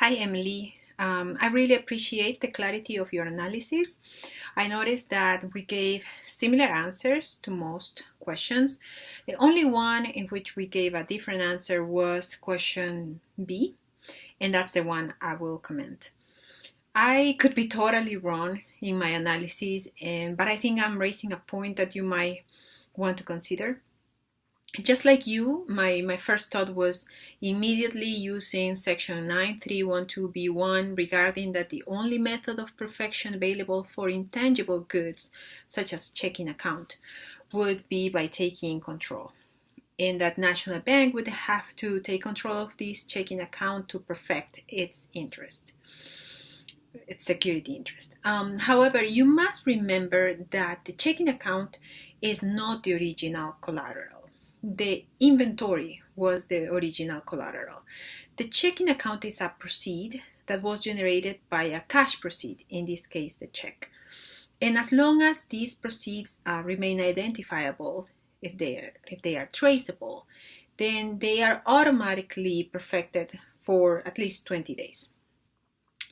Hi, Emily. I really appreciate the clarity of your analysis. I noticed that we gave similar answers to most questions. The only one in which we gave a different answer was question B, and that's the one I will comment. I could be totally wrong in my analysis, but I think I'm raising a point that you might want to consider. Just like you, my first thought was immediately using section 9312b1 regarding that the only method of perfection available for intangible goods, such as checking account, would be by taking control. And that National Bank would have to take control of this checking account to perfect its interest, its security interest. However, you must remember that the checking account is not the original collateral. The inventory was the original collateral. The checking account is a proceed that was generated by a cash proceed, in this case the check. And as long as these proceeds remain identifiable, if they are traceable, then they are automatically perfected for at least 20 days.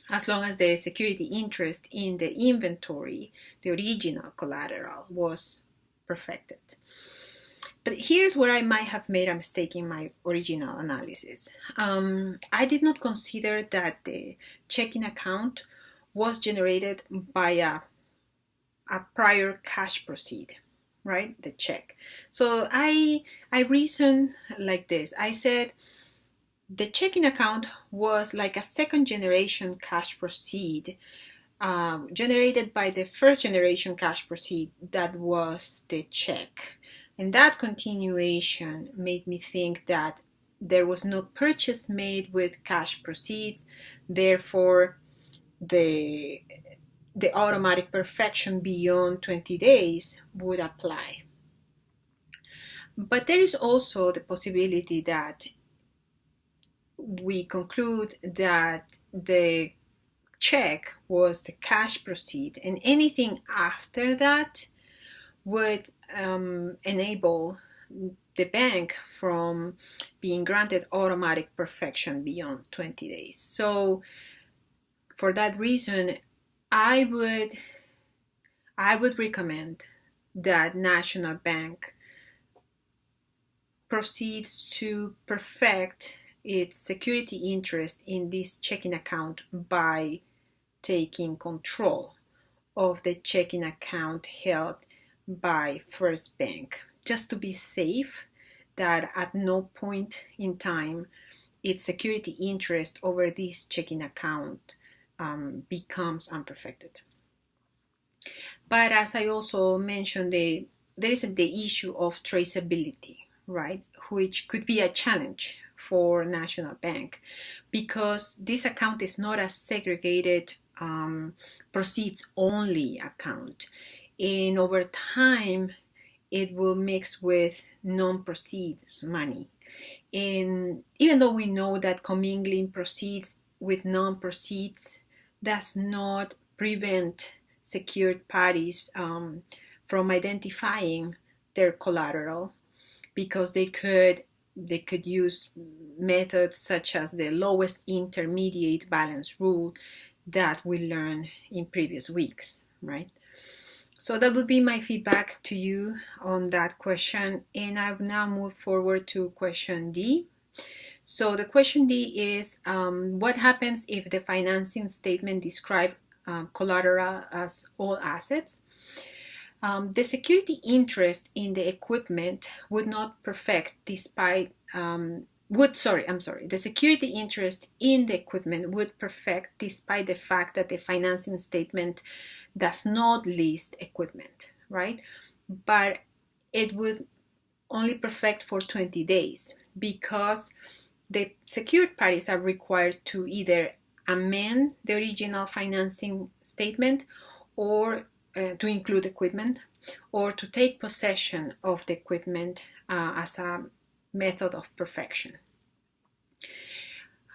As long as the security interest in the inventory, the original collateral, was perfected. But here's where I might have made a mistake in my original analysis. I did not consider that the checking account was generated by a prior cash proceed, right? The check. So I reasoned like this. I said the checking account was like a second generation cash proceed generated by the first generation cash proceed that was the check. And that continuation made me think that there was no purchase made with cash proceeds, therefore the automatic perfection beyond 20 days would apply. But there is also the possibility that we conclude that the check was the cash proceed, and anything after that would enable the bank from being granted automatic perfection beyond 20 days. So for that reason, I would recommend that National Bank proceeds to perfect its security interest in this checking account by taking control of the checking account held by First Bank, just to be safe that at no point in time its security interest over this checking account becomes unperfected. But as I also mentioned, there is the issue of traceability, right, which could be a challenge for National Bank because this account is not a segregated proceeds only account, and over time it will mix with non-proceeds money. And even though we know that commingling proceeds with non-proceeds does not prevent secured parties from identifying their collateral, because they could use methods such as the lowest intermediate balance rule that we learned in previous weeks, right? So that would be my feedback to you on that question. And I've now moved forward to question D. So the question D is, what happens if the financing statement describes collateral as all assets? The security interest in the equipment would not perfect despite the security interest in the equipment would perfect despite the fact that the financing statement does not list equipment, right? But it would only perfect for 20 days because the secured parties are required to either amend the original financing statement or to include equipment, or to take possession of the equipment as a method of perfection.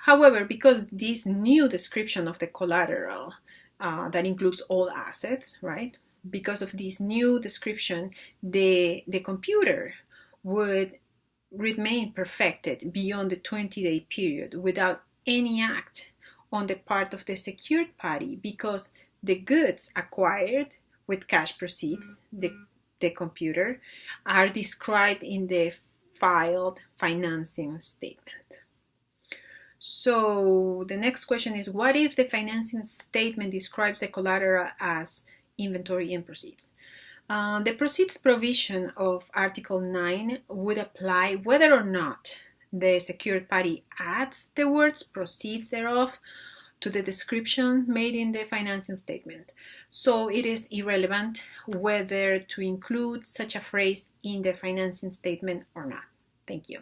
However, because this new description of the collateral that includes all assets, right? Because of this new description, the computer would remain perfected beyond the 20-day period without any act on the part of the secured party because the goods acquired with cash proceeds, the computer, are described in the filed financing statement. So the next question is, what if the financing statement describes the collateral as inventory and proceeds? The proceeds provision of Article 9 would apply whether or not the secured party adds the words proceeds thereof to the description made in the financing statement. So it is irrelevant whether to include such a phrase in the financing statement or not. Thank you.